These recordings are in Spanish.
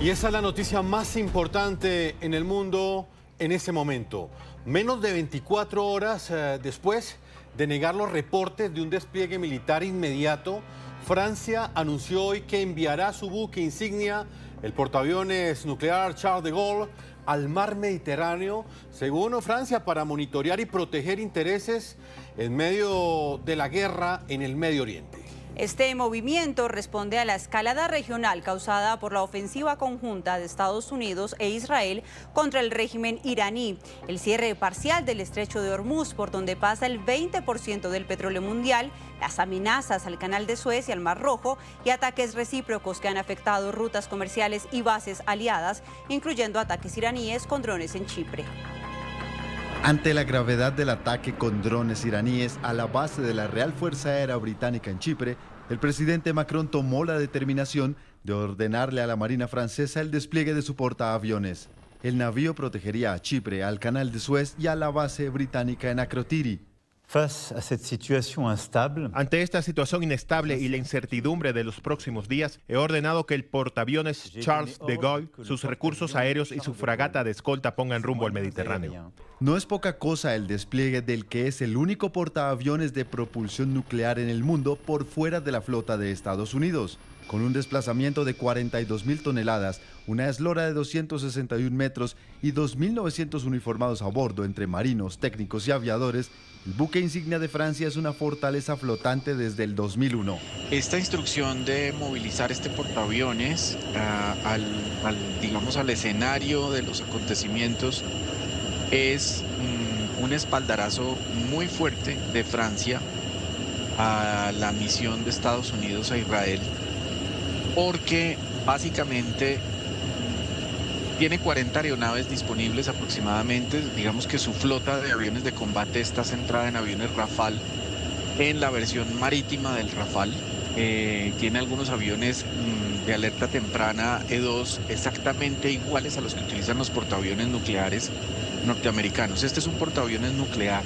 Y esa es la noticia más importante en el mundo en ese momento. Menos de 24 horas después de negar los reportes de un despliegue militar inmediato, Francia anunció hoy que enviará su buque insignia, el portaaviones nuclear Charles de Gaulle, al mar Mediterráneo, según Francia, para monitorear y proteger intereses en medio de la guerra en el Medio Oriente. Este movimiento responde a la escalada regional causada por la ofensiva conjunta de Estados Unidos e Israel contra el régimen iraní, el cierre parcial del estrecho de Hormuz, por donde pasa el 20% del petróleo mundial, las amenazas al Canal de Suez y al Mar Rojo y ataques recíprocos que han afectado rutas comerciales y bases aliadas, incluyendo ataques iraníes con drones en Chipre. Ante la gravedad del ataque con drones iraníes a la base de la Real Fuerza Aérea Británica en Chipre, el presidente Macron tomó la determinación de ordenarle a la Marina francesa el despliegue de su portaaviones. El navío protegería a Chipre, al Canal de Suez y a la base británica en Akrotiri. Ante esta situación inestable y la incertidumbre de los próximos días, he ordenado que el portaaviones Charles de Gaulle, sus recursos aéreos y su fragata de escolta pongan rumbo al Mediterráneo. No es poca cosa el despliegue del que es el único portaaviones de propulsión nuclear en el mundo por fuera de la flota de Estados Unidos. Con un desplazamiento de 42.000 toneladas, una eslora de 261 metros y 2.900 uniformados a bordo entre marinos, técnicos y aviadores, el buque insignia de Francia es una fortaleza flotante desde el 2001. Esta instrucción de movilizar este portaaviones al escenario de los acontecimientos es un espaldarazo muy fuerte de Francia a la misión de Estados Unidos a Israel, porque básicamente tiene 40 aeronaves disponibles aproximadamente. Digamos que su flota de aviones de combate está centrada en aviones Rafale, en la versión marítima del Rafale. Tiene algunos aviones de alerta temprana E-2 exactamente iguales a los que utilizan los portaaviones nucleares norteamericanos. Este es un portaaviones nuclear.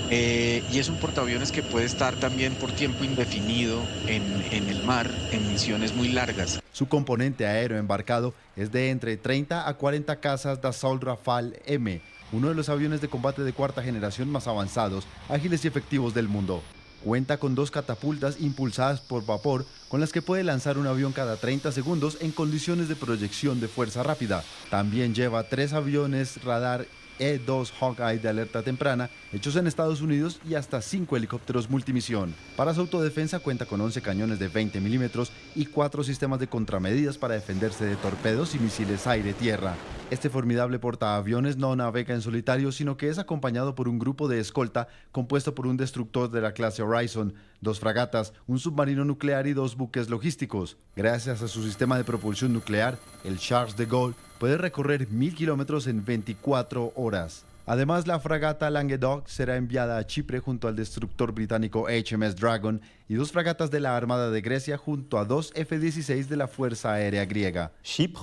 Y es un portaaviones que puede estar también por tiempo indefinido en el mar, en misiones muy largas. Su componente aéreo embarcado es de entre 30 a 40 cazas Dassault Rafale M, uno de los aviones de combate de cuarta generación más avanzados, ágiles y efectivos del mundo. Cuenta con 2 catapultas impulsadas por vapor con las que puede lanzar un avión cada 30 segundos en condiciones de proyección de fuerza rápida. También lleva 3 aviones radar E-2 Hawkeye de alerta temprana, hechos en Estados Unidos, y hasta 5 helicópteros multimisión. Para su autodefensa cuenta con 11 cañones de 20 milímetros y 4 sistemas de contramedidas para defenderse de torpedos y misiles aire-tierra. Este formidable portaaviones no navega en solitario, sino que es acompañado por un grupo de escolta compuesto por un destructor de la clase Horizon, 2 fragatas, un submarino nuclear y 2 buques logísticos. Gracias a su sistema de propulsión nuclear, el Charles de Gaulle puede recorrer 1000 kilómetros en 24 horas. Además, la fragata Languedoc será enviada a Chipre junto al destructor británico HMS Dragon y 2 fragatas de la Armada de Grecia junto a 2 F-16 de la Fuerza Aérea Griega. Chipre,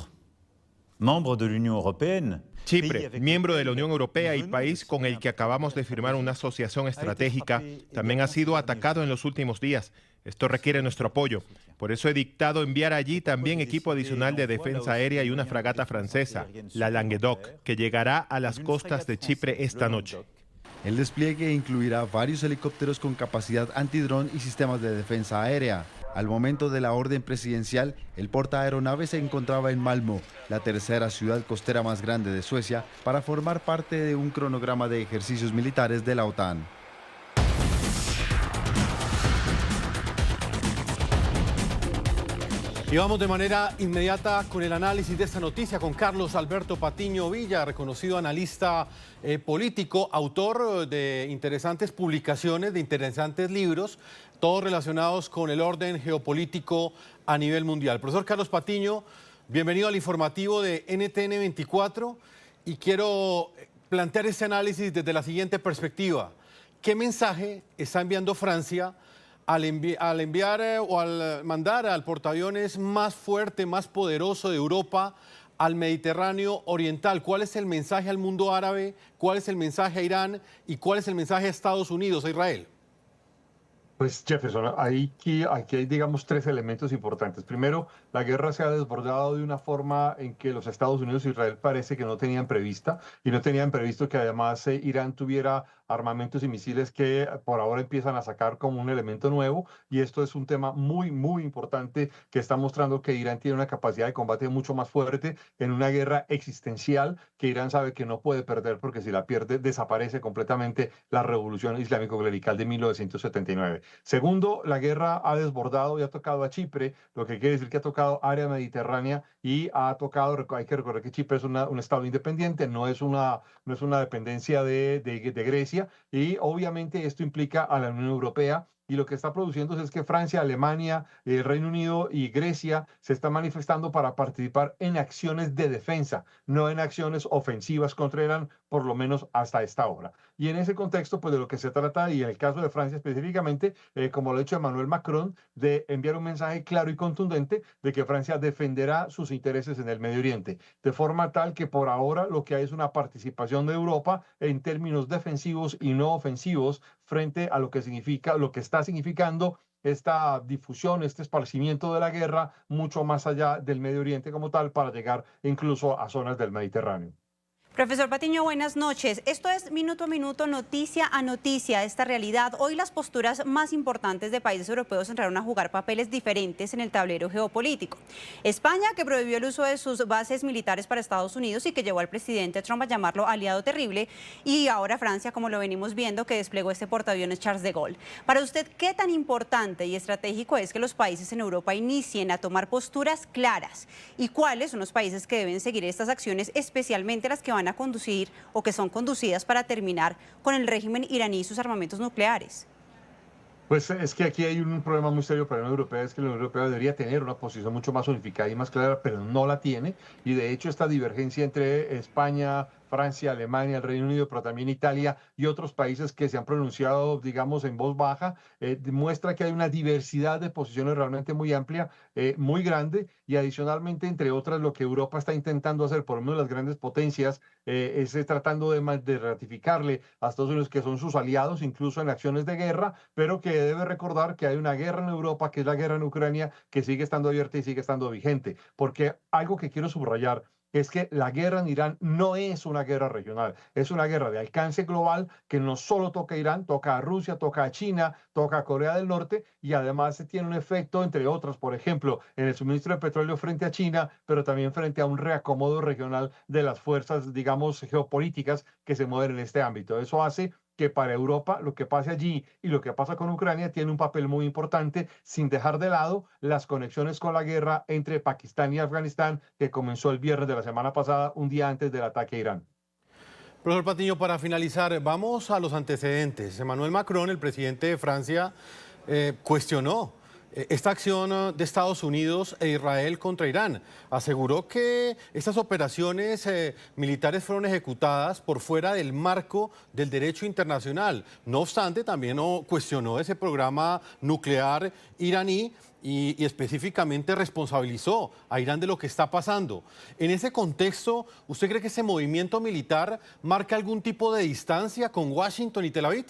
miembro de la Unión Europea. Chipre, miembro de la Unión Europea y país con el que acabamos de firmar una asociación estratégica, también ha sido atacado en los últimos días. Esto requiere nuestro apoyo. Por eso he dictado enviar allí también equipo adicional de defensa aérea y una fragata francesa, la Languedoc, que llegará a las costas de Chipre esta noche. El despliegue incluirá varios helicópteros con capacidad antidrón y sistemas de defensa aérea. Al momento de la orden presidencial, el portaaeronaves se encontraba en Malmö, la tercera ciudad costera más grande de Suecia, para formar parte de un cronograma de ejercicios militares de la OTAN. Y vamos de manera inmediata con el análisis de esta noticia con Carlos Alberto Patiño Villa, reconocido analista político, autor de interesantes publicaciones, de interesantes libros, todos relacionados con el orden geopolítico a nivel mundial. Profesor Carlos Patiño, bienvenido al informativo de NTN 24 y quiero plantear este análisis desde la siguiente perspectiva. ¿Qué mensaje está enviando Francia al enviar o al mandar al portaaviones más fuerte, más poderoso de Europa al Mediterráneo Oriental? ¿Cuál es el mensaje al mundo árabe? ¿Cuál es el mensaje a Irán? ¿Y cuál es el mensaje a Estados Unidos, a Israel? Pues Jefferson, aquí hay, digamos, tres elementos importantes. Primero, la guerra se ha desbordado de una forma en que los Estados Unidos e Israel parece que no tenían prevista, y no tenían previsto que además Irán tuviera armamentos y misiles que por ahora empiezan a sacar como un elemento nuevo, y esto es un tema muy, muy importante que está mostrando que Irán tiene una capacidad de combate mucho más fuerte en una guerra existencial que Irán sabe que no puede perder, porque si la pierde desaparece completamente la revolución islámico-clerical de 1979. Segundo, la guerra ha desbordado y ha tocado a Chipre, lo que quiere decir que ha tocado área mediterránea y ha tocado, hay que recordar que Chipre es un estado independiente, no es una dependencia de Grecia, y obviamente esto implica a la Unión Europea. Y lo que está produciendo es que Francia, Alemania, el Reino Unido y Grecia se están manifestando para participar en acciones de defensa, no en acciones ofensivas contra Irán, por lo menos hasta esta hora. Y en ese contexto, pues de lo que se trata, y en el caso de Francia específicamente, como lo ha hecho Emmanuel Macron, de enviar un mensaje claro y contundente de que Francia defenderá sus intereses en el Medio Oriente, de forma tal que por ahora lo que hay es una participación de Europa en términos defensivos y no ofensivos frente a lo que significa, lo que está significando esta difusión, este esparcimiento de la guerra mucho más allá del Medio Oriente como tal, para llegar incluso a zonas del Mediterráneo. Profesor Patiño, buenas noches. Esto es Minuto a Minuto, noticia a noticia, esta realidad. Hoy las posturas más importantes de países europeos entraron a jugar papeles diferentes en el tablero geopolítico. España, que prohibió el uso de sus bases militares para Estados Unidos y que llevó al presidente Trump a llamarlo aliado terrible. Y ahora Francia, como lo venimos viendo, que desplegó este portaaviones Charles de Gaulle. Para usted, ¿qué tan importante y estratégico es que los países en Europa inicien a tomar posturas claras? ¿Y cuáles son los países que deben seguir estas acciones, especialmente las que van a conducir o que son conducidas para terminar con el régimen iraní y sus armamentos nucleares? Pues es que aquí hay un problema muy serio para la Unión Europea, es que la Unión Europea debería tener una posición mucho más unificada y más clara, pero no la tiene, y de hecho esta divergencia entre España, Francia, Alemania, el Reino Unido, pero también Italia y otros países que se han pronunciado, digamos, en voz baja, demuestra que hay una diversidad de posiciones realmente muy amplia, muy grande, y adicionalmente, entre otras, lo que Europa está intentando hacer, por lo menos las grandes potencias, es tratando de ratificarle a Estados Unidos que son sus aliados, incluso en acciones de guerra, pero que debe recordar que hay una guerra en Europa, que es la guerra en Ucrania, que sigue estando abierta y sigue estando vigente. Porque algo que quiero subrayar es que la guerra en Irán no es una guerra regional, es una guerra de alcance global que no solo toca a Irán, toca a Rusia, toca a China, toca a Corea del Norte, y además tiene un efecto, entre otros, por ejemplo, en el suministro de petróleo frente a China, pero también frente a un reacomodo regional de las fuerzas, digamos, geopolíticas que se mueven en este ámbito. Eso hace que para Europa lo que pase allí y lo que pasa con Ucrania tiene un papel muy importante, sin dejar de lado las conexiones con la guerra entre Pakistán y Afganistán, que comenzó el viernes de la semana pasada, un día antes del ataque a Irán. Profesor Patiño, para finalizar, vamos a los antecedentes. Emmanuel Macron, el presidente de Francia, cuestionó esta acción de Estados Unidos e Israel contra Irán. Aseguró que estas operaciones militares fueron ejecutadas por fuera del marco del derecho internacional. No obstante, también cuestionó ese programa nuclear iraní y específicamente responsabilizó a Irán de lo que está pasando. En ese contexto, ¿usted cree que ese movimiento militar marca algún tipo de distancia con Washington y Tel Aviv?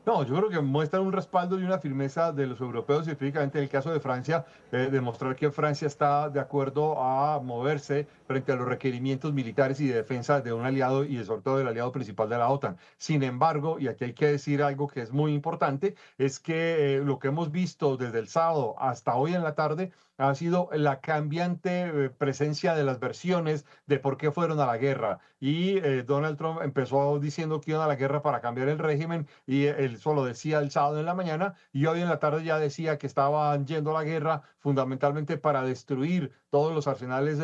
No, yo creo que muestran un respaldo y una firmeza de los europeos, y específicamente en el caso de Francia, demostrar que Francia está de acuerdo a moverse frente a los requerimientos militares y de defensa de un aliado, y sobre todo del aliado principal de la OTAN. Sin embargo, y aquí hay que decir algo que es muy importante, es que lo que hemos visto desde el sábado hasta hoy en la tarde ha sido la cambiante presencia de las versiones de por qué fueron a la guerra. Y Donald Trump empezó diciendo que iban a la guerra para cambiar el régimen, y él solo decía el sábado en la mañana, y hoy en la tarde ya decía que estaban yendo a la guerra fundamentalmente para destruir todos los arsenales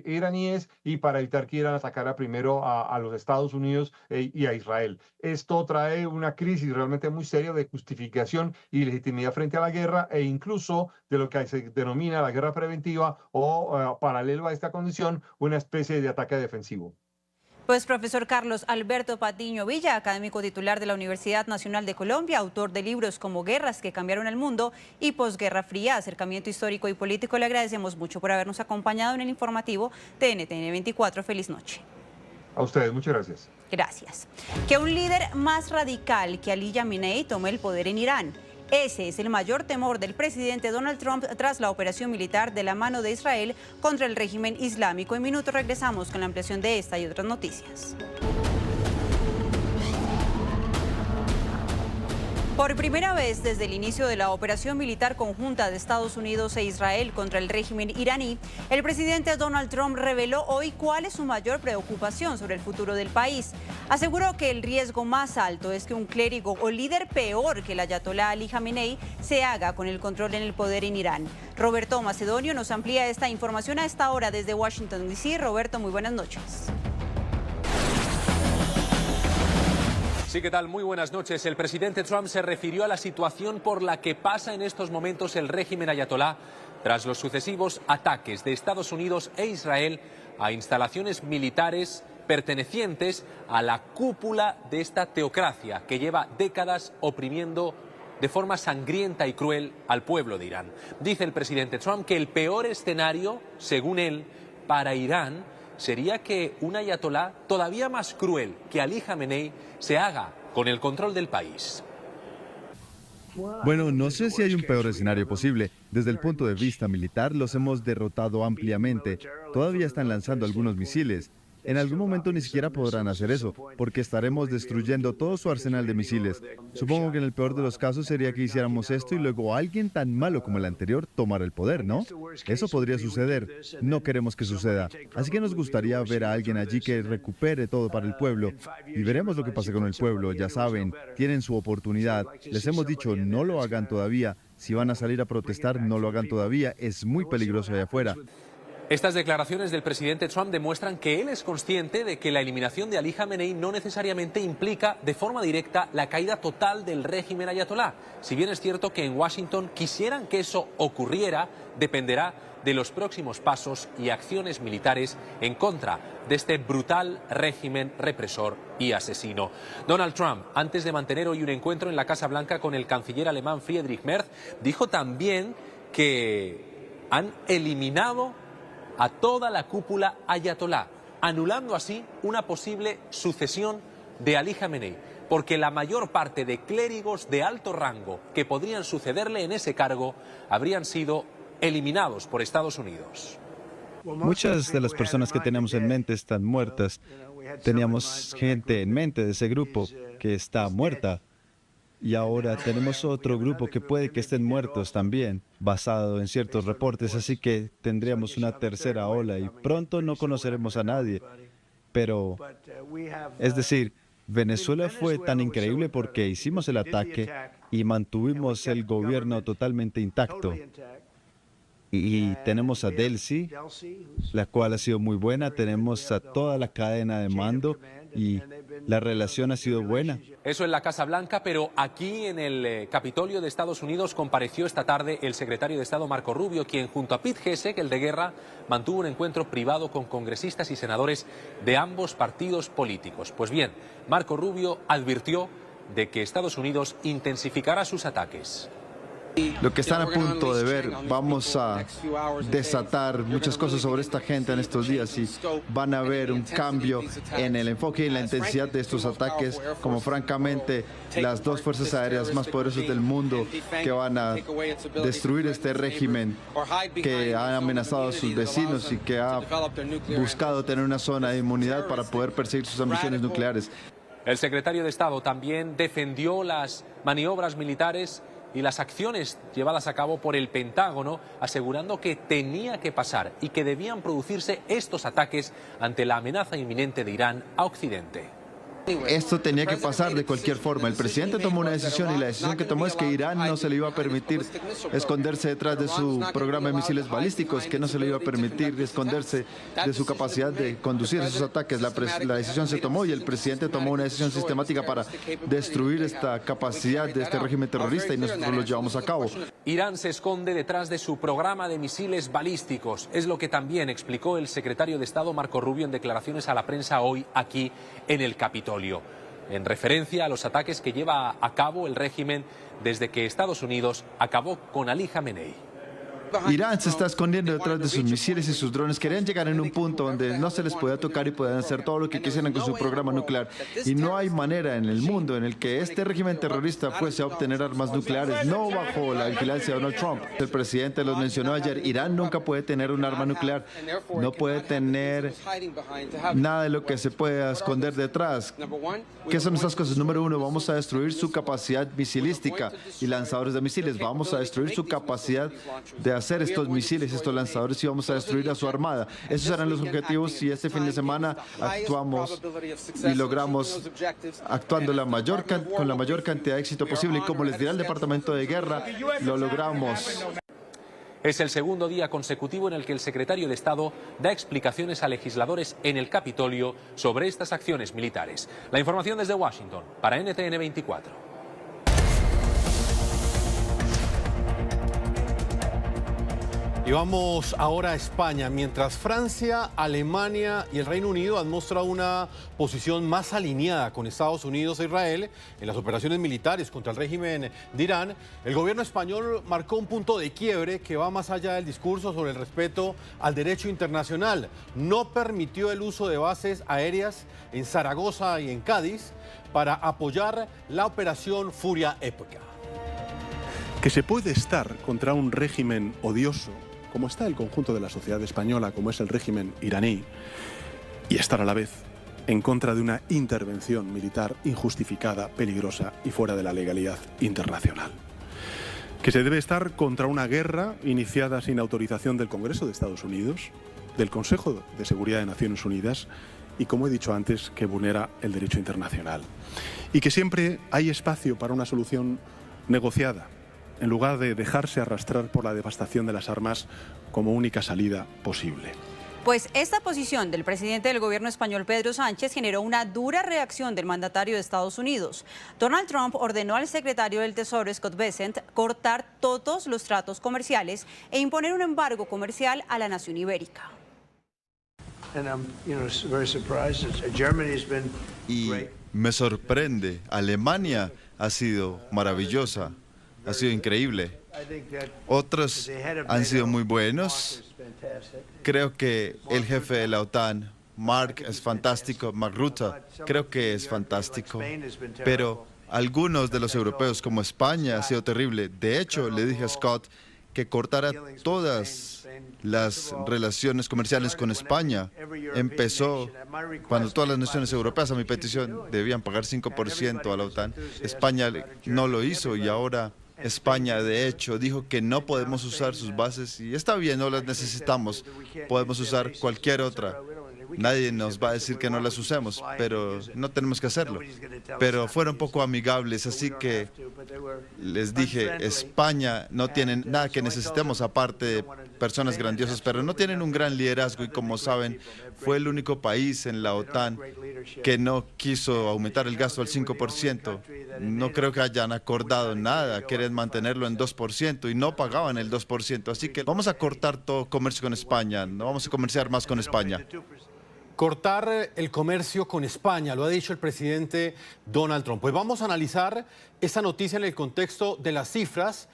iraníes y para evitar que Irán atacara primero a los Estados Unidos y a Israel. Esto trae una crisis realmente muy seria de justificación y legitimidad frente a la guerra, e incluso de lo que se denomina la guerra preventiva o paralelo a esta condición, una especie de ataque defensivo. Pues profesor Carlos Alberto Patiño Villa, académico titular de la Universidad Nacional de Colombia, autor de libros como Guerras que cambiaron el mundo y Posguerra Fría, acercamiento histórico y político, le agradecemos mucho por habernos acompañado en el informativo de NTN 24. Feliz noche. A ustedes, muchas gracias. Gracias. Que un líder más radical que Ali Khamenei tome el poder en Irán. Ese es el mayor temor del presidente Donald Trump tras la operación militar de la mano de Israel contra el régimen islámico. En minutos regresamos con la ampliación de esta y otras noticias. Por primera vez desde el inicio de la operación militar conjunta de Estados Unidos e Israel contra el régimen iraní, el presidente Donald Trump reveló hoy cuál es su mayor preocupación sobre el futuro del país. Aseguró que el riesgo más alto es que un clérigo o líder peor que el ayatolá Ali Khamenei se haga con el control en el poder en Irán. Roberto Macedonio nos amplía esta información a esta hora desde Washington, D.C. Roberto, muy buenas noches. Sí, ¿qué tal? Muy buenas noches. El presidente Trump se refirió a la situación por la que pasa en estos momentos el régimen ayatolá tras los sucesivos ataques de Estados Unidos e Israel a instalaciones militares pertenecientes a la cúpula de esta teocracia que lleva décadas oprimiendo de forma sangrienta y cruel al pueblo de Irán. Dice el presidente Trump que el peor escenario, según él, para Irán sería que un ayatolá todavía más cruel que Ali Khamenei se haga con el control del país. Bueno, no sé si hay un peor escenario posible. Desde el punto de vista militar, los hemos derrotado ampliamente. Todavía están lanzando algunos misiles. En algún momento ni siquiera podrán hacer eso, porque estaremos destruyendo todo su arsenal de misiles. Supongo que en el peor de los casos sería que hiciéramos esto y luego alguien tan malo como el anterior tomara el poder, ¿no? Eso podría suceder. No queremos que suceda. Así que nos gustaría ver a alguien allí que recupere todo para el pueblo. Y veremos lo que pase con el pueblo. Ya saben, tienen su oportunidad. Les hemos dicho, no lo hagan todavía. Si van a salir a protestar, no lo hagan todavía. Es muy peligroso allá afuera. Estas declaraciones del presidente Trump demuestran que él es consciente de que la eliminación de Ali Khamenei no necesariamente implica de forma directa la caída total del régimen ayatolá. Si bien es cierto que en Washington quisieran que eso ocurriera, dependerá de los próximos pasos y acciones militares en contra de este brutal régimen represor y asesino. Donald Trump, antes de mantener hoy un encuentro en la Casa Blanca con el canciller alemán Friedrich Merz, dijo también que han eliminado a toda la cúpula ayatolá, anulando así una posible sucesión de Ali Khamenei, porque la mayor parte de clérigos de alto rango que podrían sucederle en ese cargo habrían sido eliminados por Estados Unidos. Muchas de las personas que tenemos en mente están muertas. Teníamos gente en mente de ese grupo que está muerta. Y ahora tenemos otro grupo que puede que estén muertos también, basado en ciertos reportes, así que tendríamos una tercera ola y pronto no conoceremos a nadie. Pero, es decir, Venezuela fue tan increíble porque hicimos el ataque y mantuvimos el gobierno totalmente intacto. Y tenemos a Delcy, la cual ha sido muy buena, tenemos a toda la cadena de mando y la relación ha sido buena. Eso en la Casa Blanca, pero aquí en el Capitolio de Estados Unidos compareció esta tarde el secretario de Estado Marco Rubio, quien junto a Pete Hegseth, el de guerra, mantuvo un encuentro privado con congresistas y senadores de ambos partidos políticos. Pues bien, Marco Rubio advirtió de que Estados Unidos intensificará sus ataques. Lo que están a punto de ver, vamos a desatar muchas cosas sobre esta gente en estos días y van a ver un cambio en el enfoque y la intensidad de estos ataques, como francamente las dos fuerzas aéreas más poderosas del mundo que van a destruir este régimen que ha amenazado a sus vecinos y que ha buscado tener una zona de inmunidad para poder perseguir sus ambiciones nucleares. El secretario de Estado también defendió las maniobras militares y las acciones llevadas a cabo por el Pentágono, asegurando que tenía que pasar y que debían producirse estos ataques ante la amenaza inminente de Irán a Occidente. Esto tenía que pasar de cualquier forma. El presidente tomó una decisión y la decisión que tomó es que Irán no se le iba a permitir esconderse detrás de su programa de misiles balísticos, que no se le iba a permitir esconderse de su capacidad de conducir esos ataques. La decisión se tomó y el presidente tomó una decisión sistemática para destruir esta capacidad de este régimen terrorista y nosotros lo llevamos a cabo. Irán se esconde detrás de su programa de misiles balísticos. Es lo que también explicó el secretario de Estado Marco Rubio en declaraciones a la prensa hoy aquí en el Capitolio, en referencia a los ataques que lleva a cabo el régimen desde que Estados Unidos acabó con Ali Khamenei. Irán se está escondiendo detrás de sus misiles y sus drones. Querían llegar en un punto donde no se les podía tocar y podían hacer todo lo que quisieran con su programa nuclear. Y no hay manera en el mundo en el que este régimen terrorista fuese a obtener armas nucleares, no bajo la vigilancia de Donald Trump. El presidente los mencionó ayer. Irán nunca puede tener un arma nuclear. No puede tener nada de lo que se pueda esconder detrás. ¿Qué son esas cosas? Número uno, vamos a destruir su capacidad misilística y lanzadores de misiles. Vamos a destruir su capacidad de hacer estos misiles, estos lanzadores, y vamos a destruir a su armada. Esos eran los objetivos y este fin de semana actuamos y logramos, actuando con la mayor cantidad de éxito posible. Y como les dirá el Departamento de Guerra, lo logramos. Es el segundo día consecutivo en el que el secretario de Estado da explicaciones a legisladores en el Capitolio sobre estas acciones militares. La información desde Washington para NTN 24. Y vamos ahora a España. Mientras Francia, Alemania y el Reino Unido han mostrado una posición más alineada con Estados Unidos e Israel en las operaciones militares contra el régimen de Irán, el gobierno español marcó un punto de quiebre que va más allá del discurso sobre el respeto al derecho internacional. No permitió el uso de bases aéreas en Zaragoza y en Cádiz para apoyar la operación Furia Épica. Que se puede estar contra un régimen odioso, como está el conjunto de la sociedad española, como es el régimen iraní, y estar a la vez en contra de una intervención militar injustificada, peligrosa y fuera de la legalidad internacional. Que se debe estar contra una guerra iniciada sin autorización del Congreso de Estados Unidos, del Consejo de Seguridad de Naciones Unidas, y, como he dicho antes, que vulnera el derecho internacional. Y que siempre hay espacio para una solución negociada, en lugar de dejarse arrastrar por la devastación de las armas como única salida posible. Pues esta posición del presidente del gobierno español, Pedro Sánchez, generó una dura reacción del mandatario de Estados Unidos. Donald Trump ordenó al secretario del Tesoro, Scott Bessent, cortar todos los tratos comerciales e imponer un embargo comercial a la nación ibérica. Y me sorprende, Alemania ha sido maravillosa. Ha sido increíble. Otros han sido muy buenos. Creo que el jefe de la OTAN, Mark, es fantástico. Mark Rutte, creo que es fantástico. Pero algunos de los europeos, como España, ha sido terrible. De hecho, le dije a Scott que cortara todas las relaciones comerciales con España. Empezó cuando todas las naciones europeas, a mi petición, debían pagar 5% a la OTAN. España no lo hizo y ahora España, de hecho, dijo que no podemos usar sus bases y está bien, no las necesitamos. Podemos usar cualquier otra. Nadie nos va a decir que no las usemos, pero no tenemos que hacerlo. Pero fueron poco amigables, así que les dije, España no tiene nada que necesitemos aparte de personas grandiosas, pero no tienen un gran liderazgo y, como saben, fue el único país en la OTAN que no quiso aumentar el gasto al 5%. No creo que hayan acordado nada, quieren mantenerlo en 2% y no pagaban el 2%. Así que vamos a cortar todo comercio con España, no vamos a comerciar más con España. Cortar el comercio con España, lo ha dicho el presidente Donald Trump. Pues vamos a analizar esta noticia en el contexto de las cifras,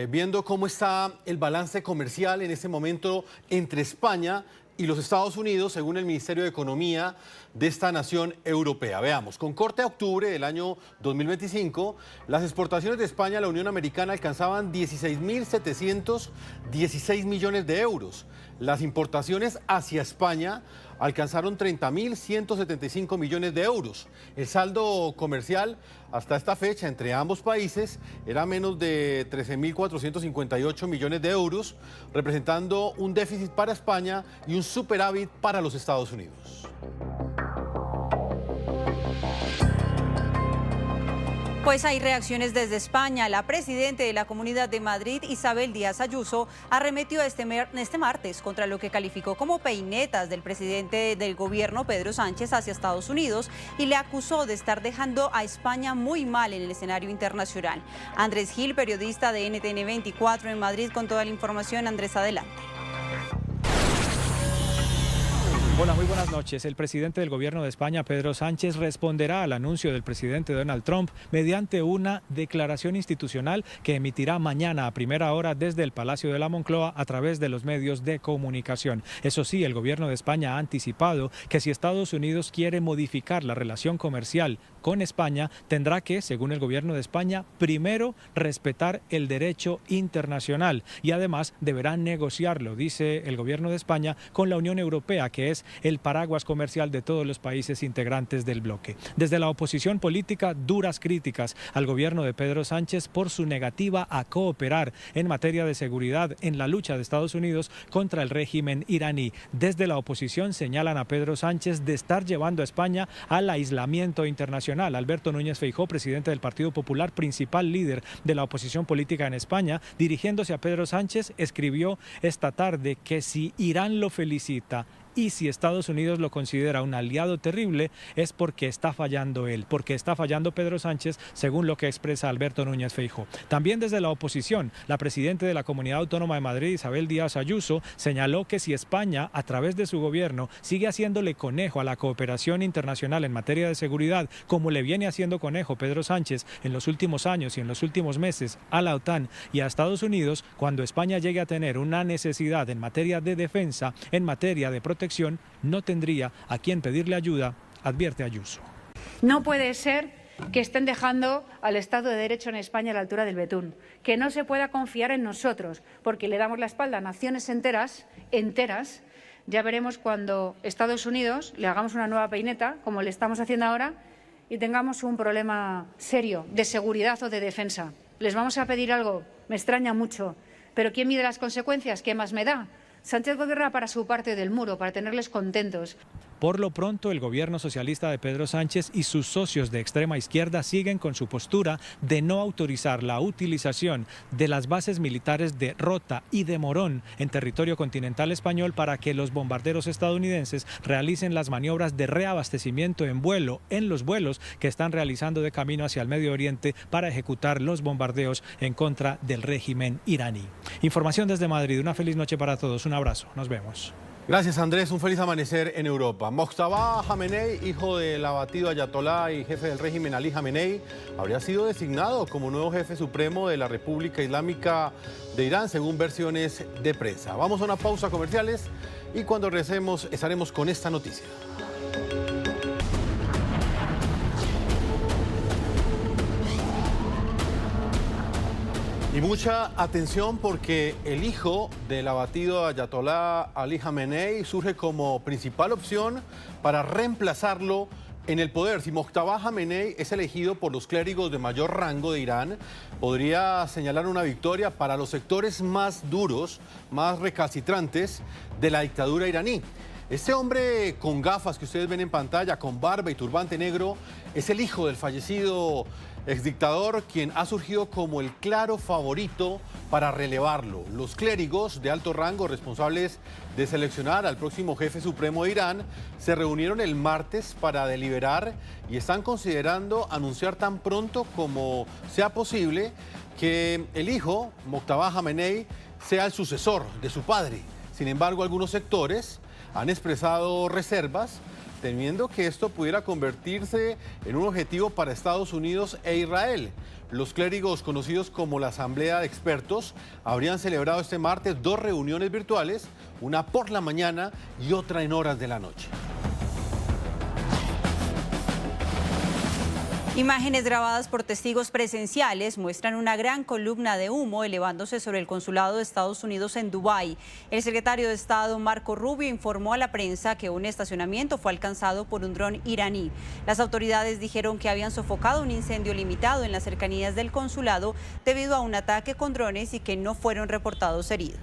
viendo cómo está el balance comercial en este momento entre España y los Estados Unidos, según el Ministerio de Economía de esta nación europea. Veamos, con corte a octubre del año 2025, las exportaciones de España a la Unión Americana alcanzaban 16.716 millones de euros. Las importaciones hacia España alcanzaron 30.175 millones de euros. El saldo comercial hasta esta fecha entre ambos países era menos de 13.458 millones de euros, representando un déficit para España y un superávit para los Estados Unidos. Pues hay reacciones desde España. La presidenta de la Comunidad de Madrid, Isabel Díaz Ayuso, arremetió este martes contra lo que calificó como peinetas del presidente del gobierno, Pedro Sánchez, hacia Estados Unidos y le acusó de estar dejando a España muy mal en el escenario internacional. Andrés Gil, periodista de NTN 24 en Madrid, con toda la información. Andrés, adelante. Hola, muy buenas noches. El presidente del gobierno de España, Pedro Sánchez, responderá al anuncio del presidente Donald Trump mediante una declaración institucional que emitirá mañana a primera hora desde el Palacio de la Moncloa a través de los medios de comunicación. Eso sí, el gobierno de España ha anticipado que si Estados Unidos quiere modificar la relación comercial con España, tendrá que, según el gobierno de España, primero respetar el derecho internacional y además deberá negociarlo, dice el gobierno de España, con la Unión Europea, que es el paraguas comercial de todos los países integrantes del bloque. Desde la oposición política, duras críticas al gobierno de Pedro Sánchez por su negativa a cooperar en materia de seguridad en la lucha de Estados Unidos contra el régimen iraní. Desde la oposición señalan a Pedro Sánchez de estar llevando a España al aislamiento internacional. Alberto Núñez Feijóo, presidente del Partido Popular, principal líder de la oposición política en España, dirigiéndose a Pedro Sánchez, escribió esta tarde que si Irán lo felicita y si Estados Unidos lo considera un aliado terrible, es porque está fallando él, porque está fallando Pedro Sánchez, según lo que expresa Alberto Núñez Feijóo. También desde la oposición, la presidenta de la Comunidad Autónoma de Madrid, Isabel Díaz Ayuso, señaló que si España, a través de su gobierno, sigue haciéndole conejo a la cooperación internacional en materia de seguridad, como le viene haciendo conejo Pedro Sánchez en los últimos años y en los últimos meses a la OTAN y a Estados Unidos, cuando España llegue a tener una necesidad en materia de defensa, en materia de protección, no tendría a quién pedirle ayuda, advierte Ayuso. No puede ser que estén dejando al Estado de Derecho en España a la altura del betún, que no se pueda confiar en nosotros, porque le damos la espalda a naciones enteras. Ya veremos cuando Estados Unidos le hagamos una nueva peineta, como le estamos haciendo ahora, y tengamos un problema serio de seguridad o de defensa. Les vamos a pedir algo, me extraña mucho, pero ¿quién mide las consecuencias? ¿Qué más me da? Sánchez gobierna para su parte del muro, para tenerles contentos. Por lo pronto, el gobierno socialista de Pedro Sánchez y sus socios de extrema izquierda siguen con su postura de no autorizar la utilización de las bases militares de Rota y de Morón en territorio continental español para que los bombarderos estadounidenses realicen las maniobras de reabastecimiento en los vuelos que están realizando de camino hacia el Medio Oriente para ejecutar los bombardeos en contra del régimen iraní. Información desde Madrid. Una feliz noche para todos. Un abrazo. Nos vemos. Gracias, Andrés. Un feliz amanecer en Europa. Mojtaba Jamenei, hijo del abatido ayatolá y jefe del régimen Ali Jamenei, habría sido designado como nuevo jefe supremo de la República Islámica de Irán, según versiones de prensa. Vamos a una pausa comerciales y cuando regresemos estaremos con esta noticia. Y mucha atención porque el hijo del abatido ayatolá Ali Jamenei surge como principal opción para reemplazarlo en el poder. Si Mojtaba Jamenei es elegido por los clérigos de mayor rango de Irán, podría señalar una victoria para los sectores más duros, más recalcitrantes de la dictadura iraní. Este hombre con gafas que ustedes ven en pantalla, con barba y turbante negro, es el hijo del fallecido exdictador, quien ha surgido como el claro favorito para relevarlo. Los clérigos de alto rango responsables de seleccionar al próximo jefe supremo de Irán se reunieron el martes para deliberar y están considerando anunciar tan pronto como sea posible que el hijo, Mojtaba Jamenei, sea el sucesor de su padre. Sin embargo, algunos sectores han expresado reservas temiendo que esto pudiera convertirse en un objetivo para Estados Unidos e Israel. Los clérigos conocidos como la Asamblea de Expertos habrían celebrado este martes 2 reuniones virtuales, una por la mañana y otra en horas de la noche. Imágenes grabadas por testigos presenciales muestran una gran columna de humo elevándose sobre el consulado de Estados Unidos en Dubái. El secretario de Estado, Marco Rubio, informó a la prensa que un estacionamiento fue alcanzado por un dron iraní. Las autoridades dijeron que habían sofocado un incendio limitado en las cercanías del consulado debido a un ataque con drones y que no fueron reportados heridos.